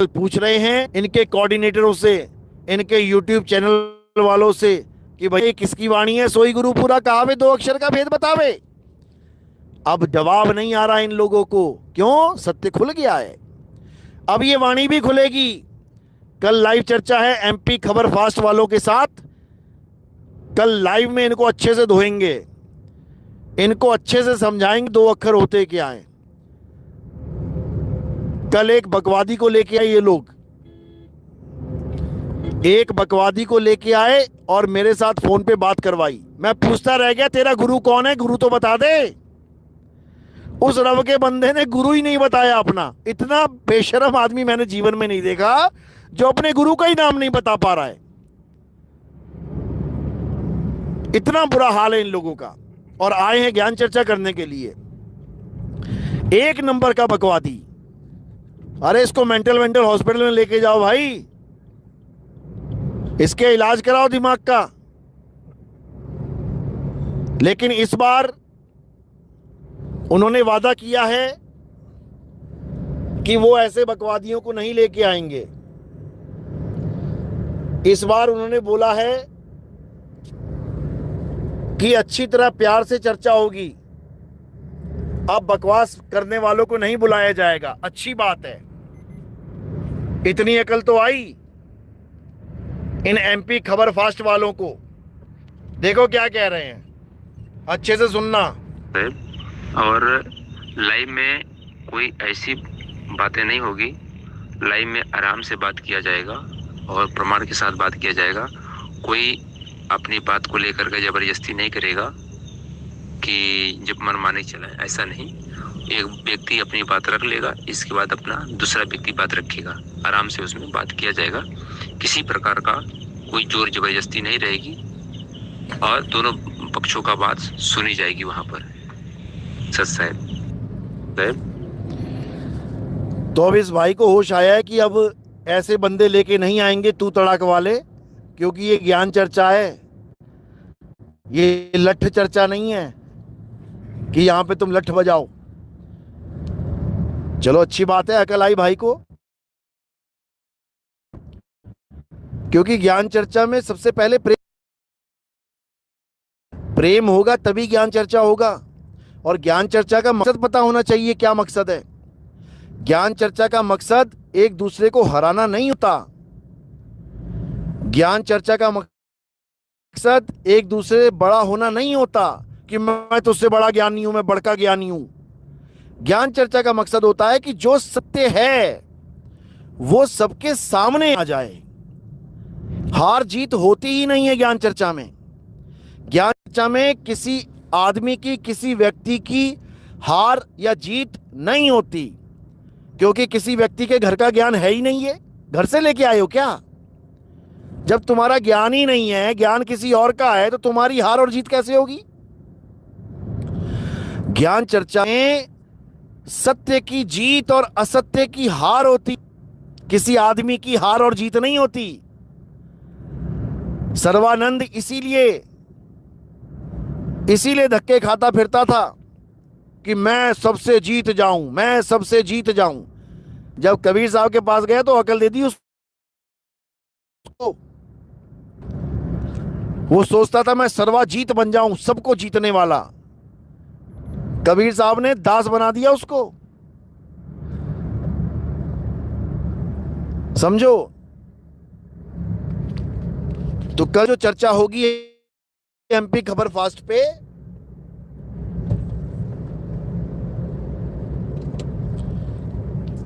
पूछ रहे हैं इनके कोऑर्डिनेटरों से, इनके यूट्यूब चैनल वालों से कि भाई किसकी वाणी है, सोई गुरु पूरा कहावे, दो अक्षर का भेद बतावे। अब जवाब नहीं आ रहा इन लोगों को, क्यों? सत्य खुल गया है। अब ये वाणी भी खुलेगी। कल लाइव चर्चा है एमपी खबर फास्ट वालों के साथ। कल लाइव में इनको अच्छे से धोएंगे, इनको अच्छे से समझाएंगे दो अक्षर होते क्या हैं। कल एक बकवादी को लेके आए ये लोग, एक बकवादी को लेके आए और मेरे साथ फोन पे बात करवाई। मैं पूछता रह गया तेरा गुरु कौन है, गुरु तो बता दे। उस रब के बंदे ने गुरु ही नहीं बताया अपना। इतना बेशरम आदमी मैंने जीवन में नहीं देखा जो अपने गुरु का ही नाम नहीं बता पा रहा है। इतना बुरा हाल है इन लोगों का। और आए हैं ज्ञान चर्चा करने के लिए। एक नंबर का बकवादी। अरे इसको मेंटल हॉस्पिटल में लेके जाओ भाई, इसके इलाज कराओ दिमाग का। लेकिन इस बार उन्होंने वादा किया है कि वो ऐसे बकवादियों को नहीं लेके आएंगे। इस बार उन्होंने बोला है कि अच्छी तरह प्यार से चर्चा होगी, अब बकवास करने वालों को नहीं बुलाया जाएगा। अच्छी बात है, इतनी अकल तो आई इन एमपी खबर फास्ट वालों को। देखो क्या कह रहे हैं, अच्छे से सुनना। और लाइव में कोई ऐसी बातें नहीं होगी, लाइव में आराम से बात किया जाएगा और प्रमाण के साथ बात किया जाएगा। कोई अपनी बात को लेकर के जबरदस्ती नहीं करेगा कि जब मनमानी चलाए, ऐसा नहीं। एक व्यक्ति अपनी बात रख लेगा, इसके बाद अपना दूसरा व्यक्ति बात रखेगा, आराम से उसमें बात किया जाएगा। किसी प्रकार का कोई जोर जबरदस्ती नहीं रहेगी और दोनों पक्षों का बात सुनी जाएगी वहां पर। सच साहब। तो अब इस भाई को होश आया है कि अब ऐसे बंदे लेके नहीं आएंगे तू तड़ाक वाले, क्योंकि ये ज्ञान चर्चा है, ये लठ चर्चा नहीं है कि यहां पे तुम लठ बजाओ। चलो अच्छी बात है, अकल आई भाई को। क्योंकि ज्ञान चर्चा में सबसे पहले प्रेम होगा तभी ज्ञान चर्चा होगा। और ज्ञान चर्चा का मकसद पता होना चाहिए, क्या मकसद है। ज्ञान चर्चा का मकसद एक दूसरे को हराना नहीं होता। ज्ञान चर्चा का मकसद एक दूसरे से बड़ा होना नहीं होता कि मैं तुझसे बड़ा ज्ञानी हूं, मैं बड़का ज्ञानी हूं। ज्ञान चर्चा का मकसद होता है कि जो सत्य है वो सबके सामने आ जाए। हार जीत होती ही नहीं है ज्ञान चर्चा में। ज्ञान चर्चा में किसी आदमी की, किसी व्यक्ति की हार या जीत नहीं होती, क्योंकि किसी व्यक्ति के घर का ज्ञान है ही नहीं है। घर से लेके आए हो क्या? जब तुम्हारा ज्ञान ही नहीं है, ज्ञान किसी और का है, तो तुम्हारी हार और जीत कैसे होगी? ज्ञान चर्चा में सत्य की जीत और असत्य की हार होती, किसी आदमी की हार और जीत नहीं होती। सर्वानंद इसीलिए धक्के खाता फिरता था कि मैं सबसे जीत जाऊं, मैं सबसे जीत जाऊं। जब कबीर साहब के पास गया तो अकल दे दी उसको। वो सोचता था मैं सर्वाजीत बन जाऊं, सबको जीतने वाला। कबीर साहब ने दास बना दिया उसको। समझो। तो कल जो चर्चा होगी एमपी खबर फास्ट पे,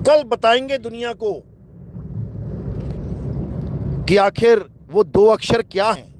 कल बताएंगे दुनिया को कि आखिर वो दो अक्षर क्या हैं।